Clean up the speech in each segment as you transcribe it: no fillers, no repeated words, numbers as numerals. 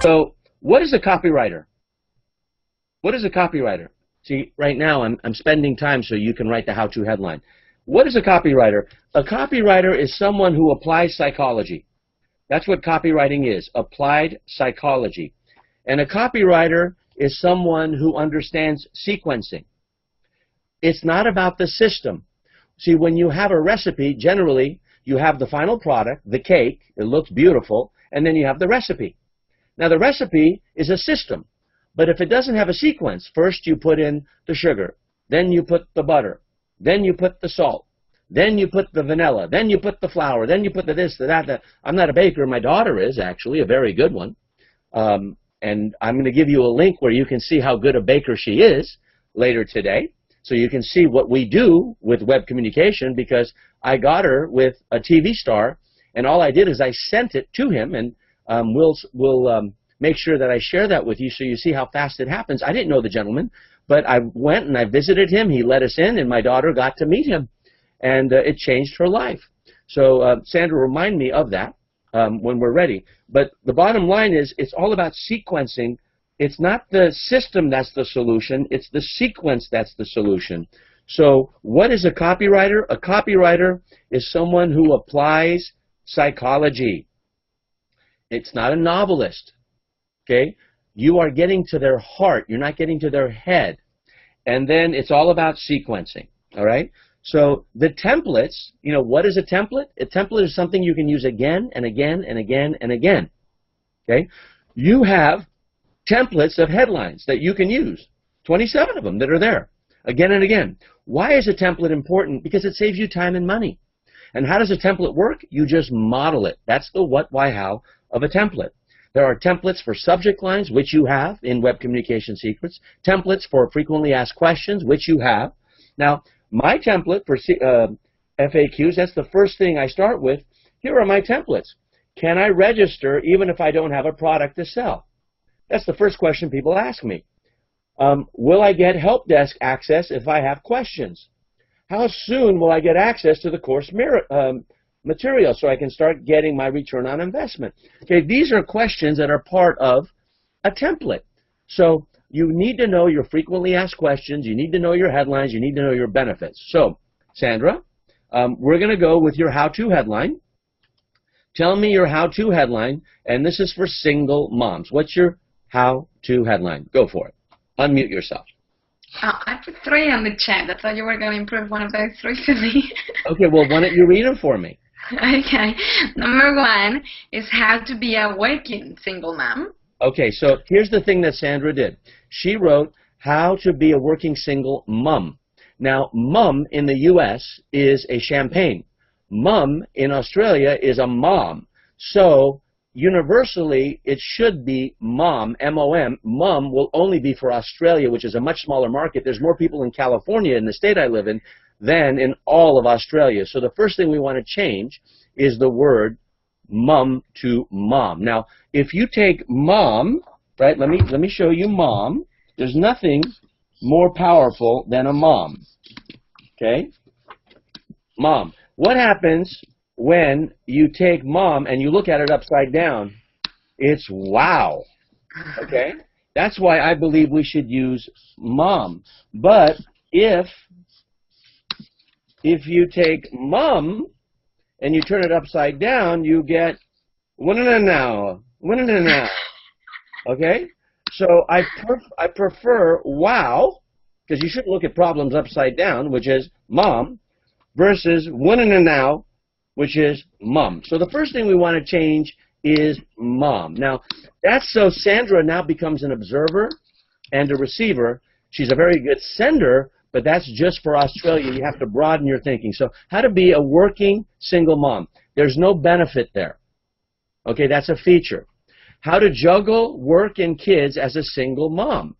So what is a copywriter? What is a copywriter? See, right now I'm spending time so you can write the how-to headline. What is a copywriter? A copywriter is someone who applies psychology. That's what copywriting is, applied psychology. And a copywriter is someone who understands sequencing. It's not about the system. See, when you have a recipe, generally, you have the final product, the cake, it looks beautiful, and then you have the recipe. Now, the recipe is a system, but if it doesn't have a sequence, first you put in the sugar, then you put the butter, then you put the salt, then you put the vanilla, then you put the flour, then you put the this, the that. I'm not a baker. My daughter is, actually, a very good one. And I'm going to give you a link where you can see how good a baker she is later today. So you can see what we do with web communication, because I got her with a TV star, and all I did is I sent it to him, and we'll make sure that I share that with you so you see how fast it happens. I didn't know the gentleman, but I went and I visited him. He let us in, and my daughter got to meet him, and it changed her life. So Sandra, remind me of that when we're ready. But the bottom line is it's all about sequencing. It's not the system that's the solution, it's the sequence that's the solution. So what is a copywriter? A copywriter is someone who applies psychology. It's not a novelist, okay? You are getting to their heart, you're not getting to their head. And then it's all about sequencing, all right? So the templates, you know, what is a template? A template is something you can use again and again and again and again, okay? You have templates of headlines that you can use, 27 of them that are there, again and again. Why is a template important? Because it saves you time and money. And how does a template work? You just model it. That's the what, why, how of a template. There are templates for subject lines, which you have in Web Communication Secrets, templates for frequently asked questions, which you have. Now, my template for FAQs, that's the first thing I start with. Here are my templates. Can I register even if I don't have a product to sell? That's the first question people ask me. Will I get help desk access if I have questions? How soon will I get access to the course material so I can start getting my return on investment? Okay, these are questions that are part of a template. So you need to know your frequently asked questions, you need to know your headlines, you need to know your benefits. So, Sandra, we're going to go with your how-to headline. Tell me your how-to headline, and this is for single moms. What's your how-to headline? Go for it. Unmute yourself. I put 3 on the chat. I thought you were going to improve one of those 3 for me. Okay, well, why don't you read them for me? Okay. Number 1 is how to be a working single mom. Okay, so here's the thing that Sandra did. She wrote how to be a working single mom. Now, mum in the U.S. is a champagne. Mum in Australia is a mom. So universally, it should be mom, M-O-M. Mum will only be for Australia, which is a much smaller market. There's more people in California, in the state I live in, than in all of Australia. So the first thing we want to change is the word mum to mom. Now, if you take mom, right, let me show you mom. There's nothing more powerful than a mom. Okay? Mom. What happens when you take mom and you look at it upside down? It's wow. Okay? That's why I believe we should use mom. But if you take mum and you turn it upside down, you get now. Okay? So I prefer wow, because you shouldn't look at problems upside down, which is mom, versus now, which is mum. So the first thing we want to change is mom. Now, that's so Sandra now becomes an observer and a receiver. She's a very good sender, but that's just for Australia. You have to broaden your thinking. So how to be a working single mom. There's no benefit there. Okay, that's a feature. How to juggle work and kids as a single mom.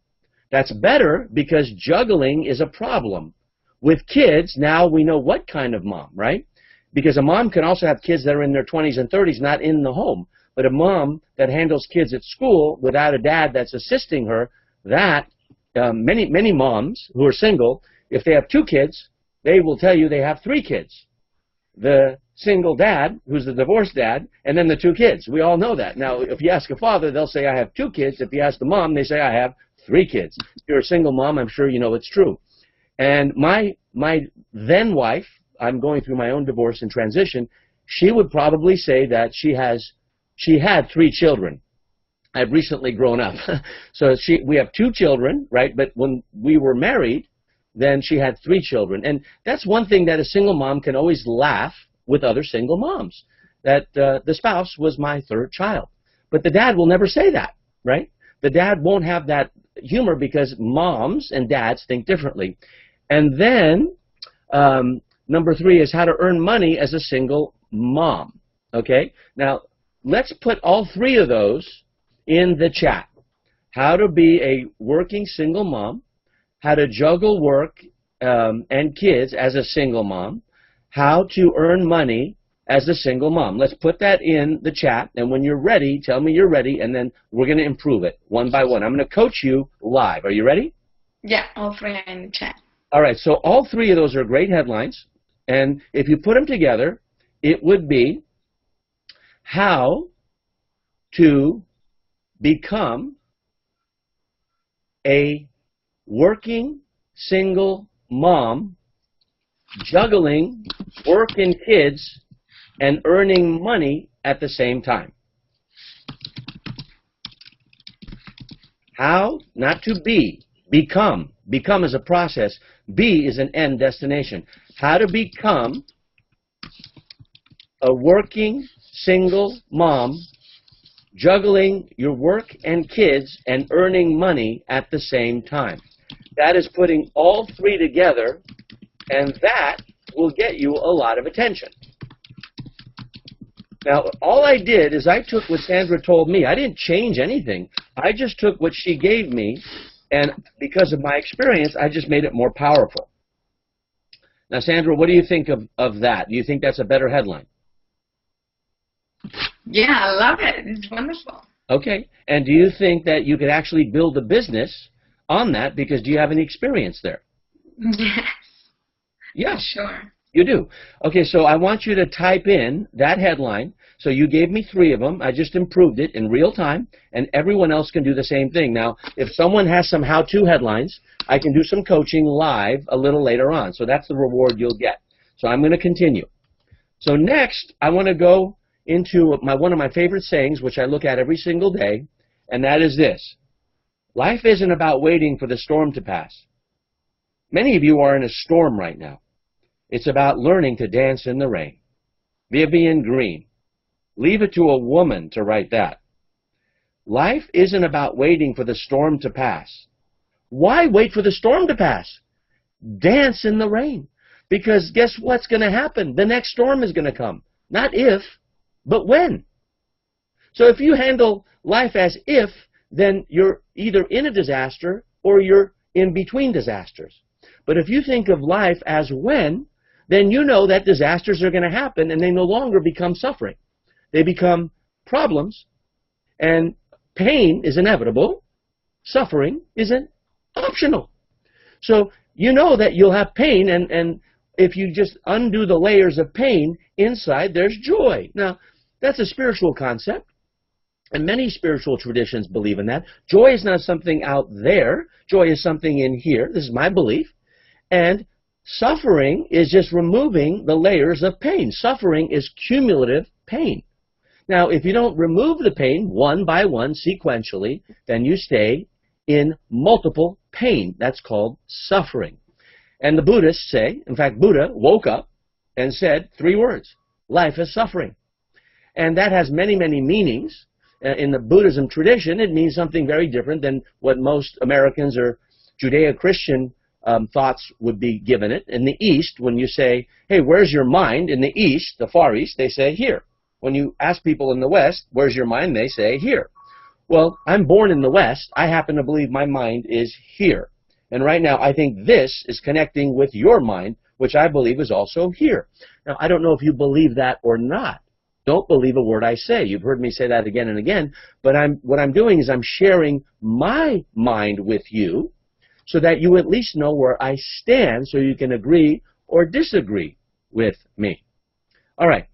That's better because juggling is a problem. With kids, now we know what kind of mom, right? Because a mom can also have kids that are in their 20s and 30s, not in the home. But a mom that handles kids at school without a dad that's assisting her, that many moms who are single, if they have 2 kids, they will tell you they have 3 kids. the single dad, who's the divorced dad, and then the 2 kids. We all know that. Now, if you ask a father, they'll say, I have 2 kids. If you ask the mom, they say, I have 3 kids. If you're a single mom, I'm sure you know it's true. And my then wife, I'm going through my own divorce and transition, she would probably say that she had 3 children. I've recently grown up. So we have 2 children, right? But when we were married, then she had 3 children. And that's one thing that a single mom can always laugh with other single moms, that the spouse was my 3rd child. But the dad will never say that, right? The dad won't have that humor because moms and dads think differently. And then number 3 is how to earn money as a single mom, okay? Now, let's put all 3 of those in the chat. How to be a working single mom, how to juggle work and kids as a single mom, how to earn money as a single mom. Let's put that in the chat, and when you're ready, tell me you're ready, and then we're going to improve it one by one. I'm going to coach you live. Are you ready? Yeah, all 3 are in the chat. All right, so all 3 of those are great headlines, and if you put them together, it would be how to become a working single mom, juggling work and kids, and earning money at the same time. How, not to be, become. Become is a process. Be is an end destination. How to become a working single mom, juggling your work and kids and earning money at the same time. That is putting all 3 together, and that will get you a lot of attention. Now, all I did is I took what Sandra told me. I didn't change anything. I just took what she gave me, and because of my experience, I just made it more powerful. Now, Sandra, what do you think of that? Do you think that's a better headline? Yeah, I love it. It's wonderful. Okay. And do you think that you could actually build a business on that, because do you have any experience there? Yes. Yeah. Sure. You do. Okay, so I want you to type in that headline. So you gave me 3 of them. I just improved it in real time, and everyone else can do the same thing. Now, if someone has some how-to headlines, I can do some coaching live a little later on. So that's the reward you'll get. So I'm going to continue. So next, I want to go into one of my favorite sayings, which I look at every single day, and that is this. Life isn't about waiting for the storm to pass. Many of you are in a storm right now. It's about learning to dance in the rain. Vivian Green. Leave it to a woman to write that. Life isn't about waiting for the storm to pass. Why wait for the storm to pass? Dance in the rain. Because guess what's going to happen? The next storm is going to come. Not if, but when. So if you handle life as if, then you're either in a disaster or you're in between disasters. But if you think of life as when, then you know that disasters are going to happen, and they no longer become suffering. They become problems, and pain is inevitable. Suffering isn't optional. So you know that you'll have pain, and if you just undo the layers of pain, inside there's joy. Now, that's a spiritual concept, and many spiritual traditions believe in that. Joy is not something out there. Joy is something in here. This is my belief. And suffering is just removing the layers of pain. Suffering is cumulative pain. Now, if you don't remove the pain one by one sequentially, then you stay in multiple pain. That's called suffering. And the Buddhists say, in fact, Buddha woke up and said 3 words, life is suffering. And that has many, many meanings. In the Buddhism tradition, it means something very different than what most Americans or Judeo-Christian thoughts would be given it. In the East, when you say, hey, where's your mind? In the East, the Far East, they say here. When you ask people in the West, where's your mind? They say here. Well, I'm born in the West. I happen to believe my mind is here. And right now, I think this is connecting with your mind, which I believe is also here. Now, I don't know if you believe that or not. Don't believe a word I say. You've heard me say that again and again. But what I'm doing is I'm sharing my mind with you so that you at least know where I stand so you can agree or disagree with me. All right.